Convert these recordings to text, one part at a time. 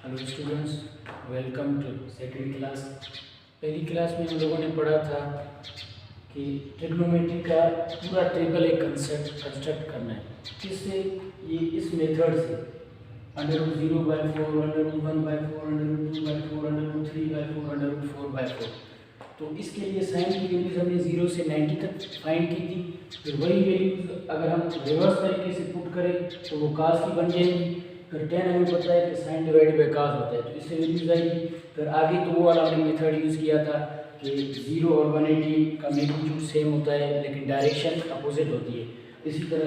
Hello students, welcome to second class. पहली class में हम लोगों ने पढ़ा था कि ट्रिग्नोमेट्री का पूरा टेबल एक कंसेप्ट कंस्ट्रक्ट करना है। जिससे ये इस मेथड से √0/4, √1/4, √2/4, √3/4, √4/4। तो इसके लिए साइन की वैल्यूज हमने 0 से 90 तक फाइंड की थी। फिर वही वैल्यूज अगर हम रिवर्स तरीके से पुट करें तो वो कास की बन जाएगी। फिर 10 हमें पता है कि साइन डिवाइड बाई कास होता है, तो इससे वैल्यूज आएगी। फिर आगे तो वो वाला हमने मेथड यूज़ किया था कि 0 और 180 का मैग्नीट्यूड सेम होता है लेकिन डायरेक्शन अपोजिट होती है। इसी तरह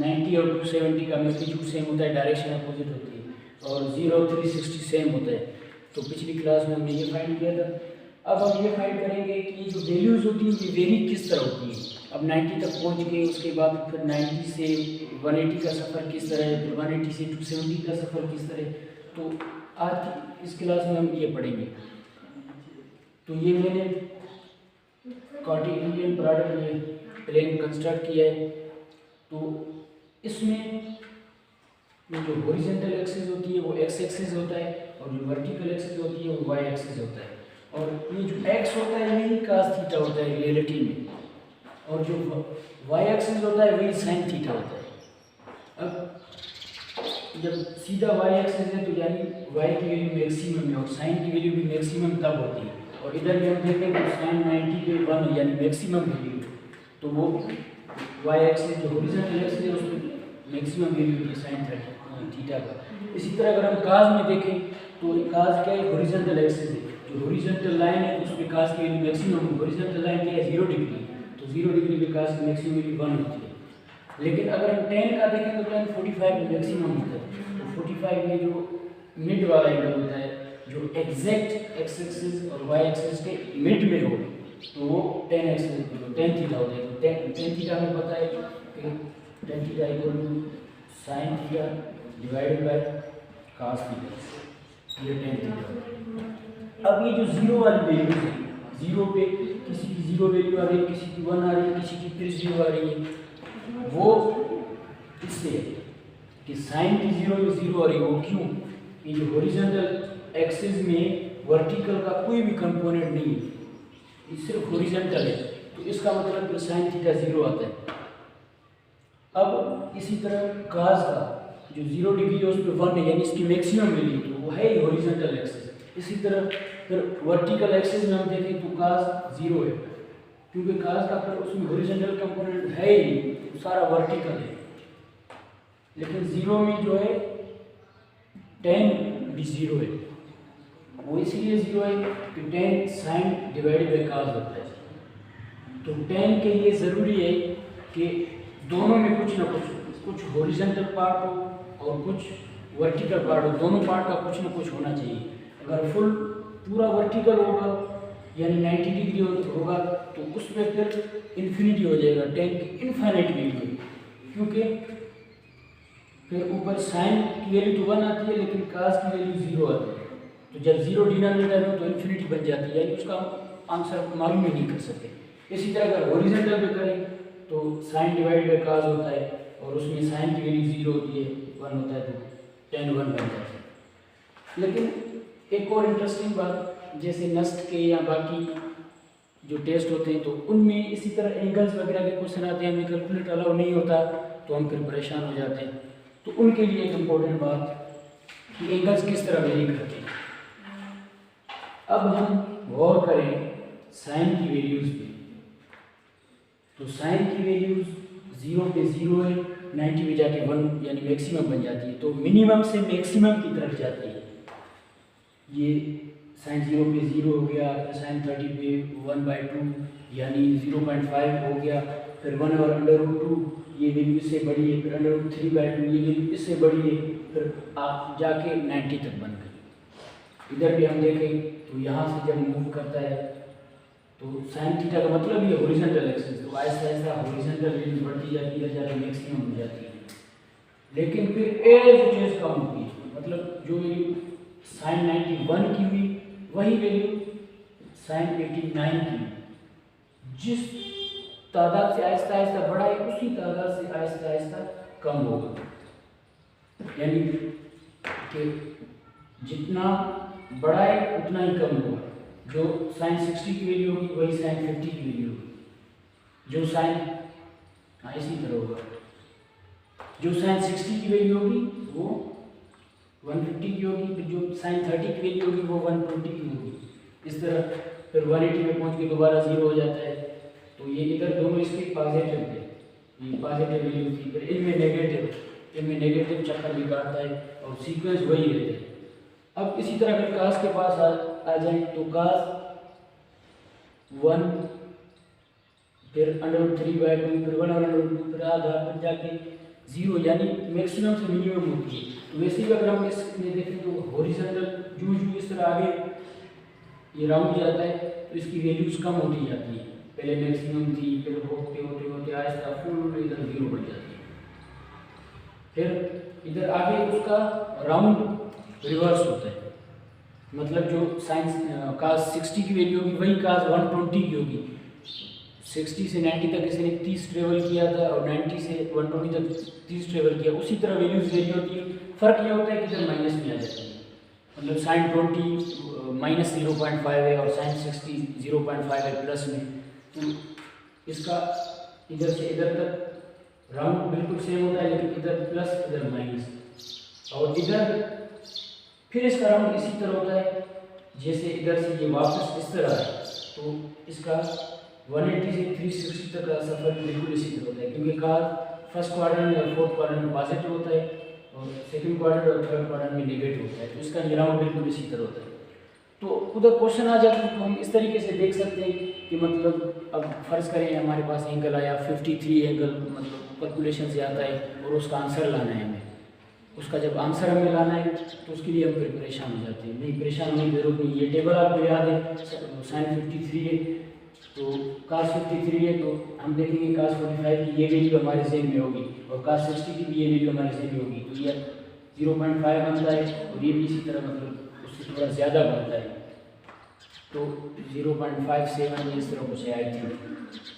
90 और 270 का मैग्नीट्यूड सेम होता है, डायरेक्शन अपोजिट होती है। और 0 और 360 सेम होता है। तो पिछली क्लास में हमने ये फाइंड किया था। अब हम ये फाइंड करेंगे कि जो वैल्यूज होती हैं ये वेरी किस तरह होती है। अब 90 तक पहुंच गए, उसके बाद फिर 90 से 180 का सफ़र किस तरह है, फिर 180 से 270 का सफ़र किस तरह है। तो आज की इस क्लास में हम ये पढ़ेंगे। तो ये मैंने कार्टेशियन प्रोडक्ट में प्लेन कंस्ट्रक्ट किया है। तो इसमें जो हॉरिजॉन्टल एक्सिस होती है वो एक्स एक्सिस होता है, और जो वर्टिकल एक्सिस होती है वो वाई एक्सिस होता है। और ये जो एक्स होता है यही कास थीटा होता है रियलिटी में, और जो वाई एक्सिस होता है वही साइन थीटा होता है। अब जब सीधा वाई एक्सिस है तो यानी वाई की वैल्यू मैक्सिमम है और साइन की वैल्यू भी मैक्सिमम तब होती है। और इधर भी हम देखें तो साइन 90 पे 1 यानी मैक्सिमम वैल्यू, तो वो वाई एक्सिस जो हॉरिजॉन्टल एक्सिस है उसमें मैक्सिमम वैल्यू होती है साइन 30 थीटा का। इसी तरह अगर हम काज में देखें तो काज क्या है, हॉरिजॉन्टल एक्सिस है। जो हॉरिजॉन्टल लाइन है उसमें काज की वैल्यू मैक्सिमम, हॉरिजॉन्टल लाइन क्या है 0 डिग्री, तो 0 डिग्री पे काज की मैक्सिमम वैल्यू 1 होती है। लेकिन अगर हम tan का देखें तो tan 45 में मैक्सिमम होता है। तो 45 में जो मिड वाला एंगल होता है जो एग्जैक्ट एक्स एक्सिस और वाई एक्सिस के मिड में हो तो वो tan एक्सिस tan थीटा होता है। तो tan थीटा हमें पता है कि tan theta equal to sine theta divided by cos theta, ये tan थीटा। अब ये जो 0 वाली वैल्यू है, 0 पे किसी की 0 वैल्यू आ रही है, किसी की 1 आ रही है, किसी की फिर 0 आ रही है, वो इससे कि साइन की 0 में 0 आ रही है। वो क्यों? ये जो हॉरिजॉन्टल एक्सिस में वर्टिकल का कोई भी कंपोनेंट नहीं है, ये सिर्फ हॉरिजॉन्टल है, तो इसका मतलब कि साइन थीटा 0 आता है। अब इसी तरह काज का जो 0 डिग्री है उस पर 1 है यानी इसकी मैक्सिमम वैल्यू, तो वो है हॉरिजॉन्टल एक्सिस। इसी तरह फिर वर्टिकल एक्सिस में हम देखें तो काज 0 है, क्योंकि काज का फिर उसमें हॉरिजॉन्टल कंपोनेंट है ही, तो सारा वर्टिकल है। लेकिन 0 में जो है tan भी 0 है, वो इसलिए 0 है कि tan साइन डिवाइडेड बाय काज होता है। तो tan के लिए ज़रूरी है कि दोनों में कुछ ना कुछ हॉरिजॉन्टल पार्ट हो और कुछ वर्टिकल पार्ट हो, दोनों पार्ट का कुछ ना कुछ होना चाहिए। अगर फुल पूरा वर्टिकल होगा यानी 90 डिग्री होगा तो उसमें फिर इन्फिनिटी हो जाएगा, tan की इनफाइनाइट वैल्यू है, क्योंकि फिर ऊपर साइन की वैल्यू तो 1 आती है लेकिन कास की वैल्यू 0 आती है। तो जब 0 डिनोमिनेटर हो तो इन्फिनिटी बन जाती है, यानी उसका आंसर मालूम ही नहीं कर सकते। इसी तरह अगर हॉरिजॉन्टल पे करें तो साइन डिवाइड बाय कास होता है और उसमें साइन की वैल्यू 0 होती है, 1 होता है, तो tan 1 बन जाता है। लेकिन एक और इंटरेस्टिंग बात, जैसे नस्ट के या बाकी जो टेस्ट होते हैं तो उनमें इसी तरह एंगल्स वगैरह के क्वेश्चन आते हैं, हमें कैलकुलेट अलाउ नहीं होता तो हम फिर परेशान हो जाते हैं। तो उनके लिए एक इम्पोर्टेंट बात कि एंगल्स किस तरह वेरी करते हैं। अब हम गौर करें साइन की वैल्यूज़ पे, तो साइन की वैल्यूज़ 0 पे 0 है, 90 पे जाके 1 यानी मैक्सिमम बन जाती है, तो मिनिमम से मैक्सिमम की तरफ जाती है। ये साइन 0 पे 0 हो गया, फिर साइन 30 पे 1/2 यानी 0.5 हो गया, फिर 1 और √2 ये वैल्यू इससे बड़ी है, फिर √3/2 ये वैल्यू इससे बड़ी है, फिर आप जाके 90 तक बन गई। इधर भी हम देखें तो यहाँ से जब मूव करता है तो साइन थीटा का मतलब ये हॉरिजॉन्टल एक्सिस, तो आहिस्ता आहिस्ता हॉरिजॉन्टल वैल्यू बढ़ती जाती है, जाके मैक्सिमम हो जाती है। लेकिन फिर एज इट इज कम होती है, मतलब जो वैल्यू साइन 91 की हुई वही वैल्यू साइन 89 की, जिस तादाद से आहिस्ता आहिस्ता बढ़ा है उसी तादाद से आहिस्ता आहिस्ता कम होगा। यानी कि जितना बड़ा है उतना ही कम होगा। जो साइन 60 की वैल्यू होगी वही साइन 50 की वैल्यू होगी। जो साइन इसी तरह होगा, जो साइन 60 की वैल्यू होगी वो 150 की होगी, फिर जो साइन 30 की वैल्यू होगी वो 120 की होगी। इस तरह फिर 180 में पहुंच के दोबारा 0 हो जाता है। तो ये इधर दोनों इसके पॉजिटिव थे, ये पॉजिटिव वैल्यू थी, फिर इनमें नेगेटिव चक्कर भी काटता है और सीक्वेंस वही रहते हैं। अब इसी तरह अगर कास के पास आ जाए तो कास 1 फिर √3/2 फिर 1/2 फिर आधा फिर जाके 0 यानी मैक्सिमम से मिनिमम होती है। तो वैसे ही अगर हम इसमें देखें तो हॉरिजॉन्टल जो इस तरह आगे ये राउंड जाता है तो इसकी वैल्यूज कम होती जाती है। पहले मैक्सिमम थी, फिर होते होते होते आहिस्ता फुल इधर 0 बन जाती है। फिर इधर आगे उसका राउंड रिवर्स होता है, मतलब जो साइन कास 60 की वैल्यू होगी वही कास 120 की होगी। 60 से 90 तक इसने 30 ट्रेवल किया था और 90 से 120 तक 30 ट्रेवल किया। उसी तरह वैल्यूज वेरी होती है, फर्क ये होता है कि इधर माइनस में आ जाती है। मतलब साइन 20 -0.5 है और साइन 60 0.5 है प्लस में। तो इसका इधर से इधर तक राउंड बिल्कुल सेम होता है, लेकिन इधर प्लस इधर माइनस। और इधर फिर इसका राउंड इसी तरह होता है जैसे इधर से ये वापस इस तरह है। तो इसका 180 से 360 तक का सफर बिल्कुल इसी तरह होता है, क्योंकि कार फर्स्ट क्वाड्रेंट और फोर्थ क्वाड्रेंट में पॉजिटिव होता है और सेकंड क्वाड्रेंट और थर्ड क्वाड्रेंट में नेगेटिव होता है। तो इसका ये राउंड बिल्कुल इसी तरह होता है। तो उधर क्वेश्चन आ जाता है तो हम इस तरीके से देख सकते हैं कि मतलब अब फर्ज करें हमारे पास एंगल आया 53 एंगल, मतलब कैलकुलेशन से आता है और उसका आंसर लाना है हमें। उसका जब आंसर हमें लाना है तो उसके लिए हम फिर परेशान हो जाते हैं। नहीं, परेशान होने की जरूरत नहीं। ये टेबल आपको याद है, साइन 53 है तो कास 53 है, तो हम देखेंगे कास 45 की ये वैल्यू हमारे जेन में होगी और कास 60 की भी ये वैल्यू हमारे जेन में होगी। तो ये 0.5 बनता है और ये भी इसी तरह मतलब उससे थोड़ा ज़्यादा बनता है। तो 0.57 इस तरह कुछ आई थी।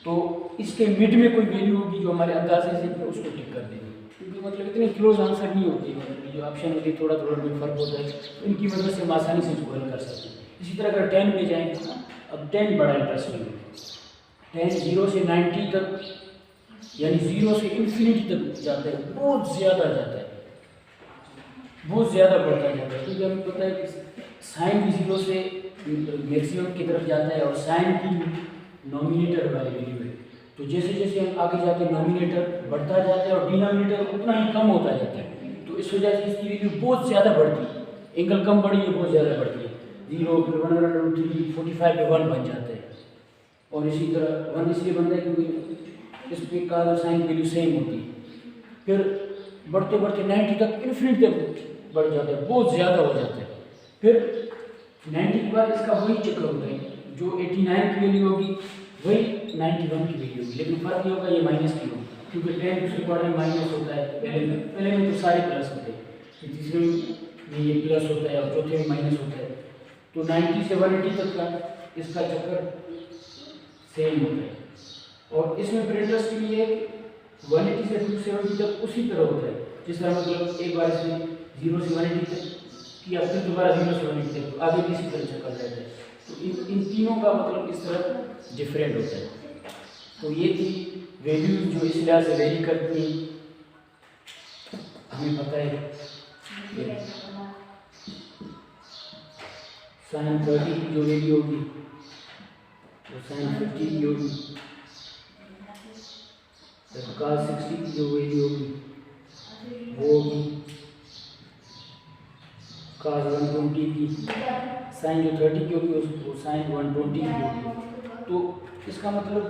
तो इसके मिड में कोई वैल्यू होगी जो हमारे अंदाजे से उसको टिक कर देंगे, क्योंकि मतलब इतनी क्लोज आंसर नहीं होती है। मतलब जो ऑप्शन होती है थोड़ा थोड़ा भी फर्क होता है, तो इनकी वजह से हम आसानी से इसको हल कर सकते हैं। इसी तरह अगर 10 में जाएँ तो अब 10 बड़ा इंटरेस्टिंग है। 10 0 से 90 तक यानी 0 से इन्फिनिटी तक जाता है, बहुत ज़्यादा जाता है, बहुत ज़्यादा बढ़ता जाता है। क्योंकि हमें पता है कि साइन भी 0 से मैक्सिमम की तरफ जाता है और साइन की नॉमिनेटर वाली वैल्यू है। तो जैसे जैसे हम आगे जाते हैं नॉमिनेटर बढ़ता जाता है और डिनोमिनेटर उतना ही कम होता जाता है। तो इस वजह से इसकी वैल्यू बहुत ज़्यादा बढ़ती है। एंगल कम बढ़ी है, बहुत ज़्यादा बढ़ती है। 0 फिर 1/3 45 पे 1 बन जाता है। और इसी तरह 1 इसलिए बनता है क्योंकि इस पे का साइन वैल्यू सेम होती है। फिर बढ़ते बढ़ते 90 तक इन्फिनिटी तक बढ़ जाता है, बहुत ज़्यादा हो जाता है। फिर 90 के बाद इसका वही चक्र होता है, जो 89 की वैल्यू होगी वही 91 की वैल्यू होगी, लेकिन फर्क ये होगा ये माइनस की होगी, क्योंकि 10 दूसरे क्वार्टर में माइनस होता है, पहले में तो सारे प्लस होते हैं, फिर तीसरे में ये प्लस होता है और चौथे में माइनस होता है। तो 90 से 180 तक का इसका चक्कर सेम होता है। और इसमें फिर इंटरेस्टिंग ये है कि 180 से 270 तक उसी तरह होता है। जिस तरह मतलब एक बार इसमें 0 से 180 तक किया, फिर दोबारा 0 से 180 तक, तो आगे भी इसी तरह चक्कर रहता है। तो इन तीनों का मतलब इस तरह डिफरेंट होता है। तो ये थी वैल्यूज जो इस लिहाज से वेरी करती हैं। हमें पता है साइन 30 की जो वैल्यू होगी वो साइन 50 की होगी, कास 60 की जो वैल्यू होगी वो होगी कास 120 की, साइन जो 30 की होगी वो साइन 120 की होगी। तो इसका मतलब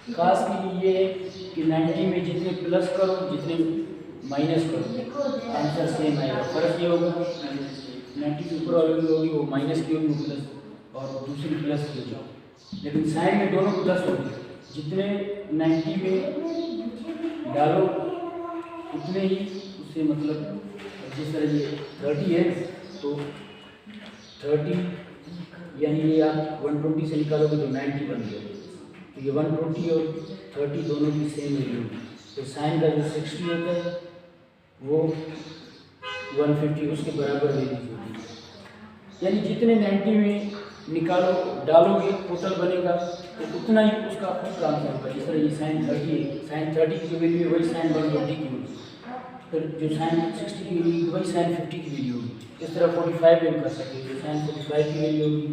कास के लिए ये है कि 90 में जितने प्लस करो जितने माइनस करो आंसर सेम आएगा। फर्क ये होगा 90 के ऊपर वाली होगी वो माइनस की होगी प्लस और दूसरी प्लस की होगी, लेकिन साइन में दोनों प्लस होगी। जितने 90 में डालो उतने ही उससे मतलब जिस तरह ये 30 है तो 30 यानी ये आप 120 से निकालोगे तो 90 बन गया। तो ये 120 और 30 दोनों की सेम वैल्यू होगी। तो साइन का जो 60 होता है वो 150 उसके बराबर वैल्यू होती है। यानी जितने 90 में निकालो डालोगे टोटल बनेगा तो उतना ही उसका खुद काम होगा। जिस तरह ये साइन 30 है, साइन 30 की जो वैल्यू है वही साइन 120 की होगी, फिर जो साइन 60 की वैल्यू वही साइन 50 की वैल्यू होगी। इस तरह 45 में कर सकते हैं, जो साइन 45 की वैल्यू होगी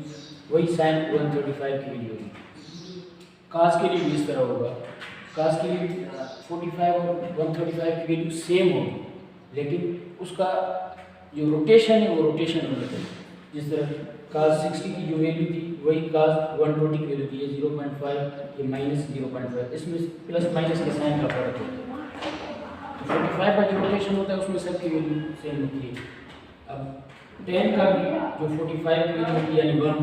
वही साइन 135 की वैल्यू होगी। कास के लिए भी इस तरह होगा, कास के लिए 45 और 135 की वैल्यू सेम होगी, लेकिन उसका जो रोटेशन है वो रोटेशन होना चाहिए। जिस तरह कास 60 की जो वैल्यू थी वही कास 120 की वैल्यू थी, ये 0.5 ये माइनस 0.5, इसमें प्लस माइनस के साइन का फर्क होता है। तो 45 का जो रोटेशन होता है उसमें सबकी वैल्यू सेम होती है। अब 10 का भी जो 45 की वैल्यू होती है यानी 1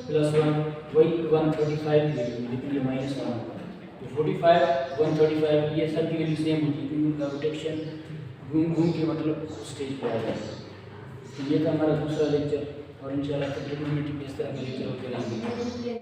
प्लस 1 वही 135 की वैल्यू, लेकिन ये माइनस 1 होगा। तो 45 135 ये सबकी वैल्यू सेम होती है, क्योंकि उनका रोटेशन घूम के मतलब स्टेज पे आ जाता है। तो ये था हमारा दूसरा लेक्चर, और इंशाल्लाह ट्रिग्नोमेट्री में इस तरह के लेक्चर होते रहेंगे।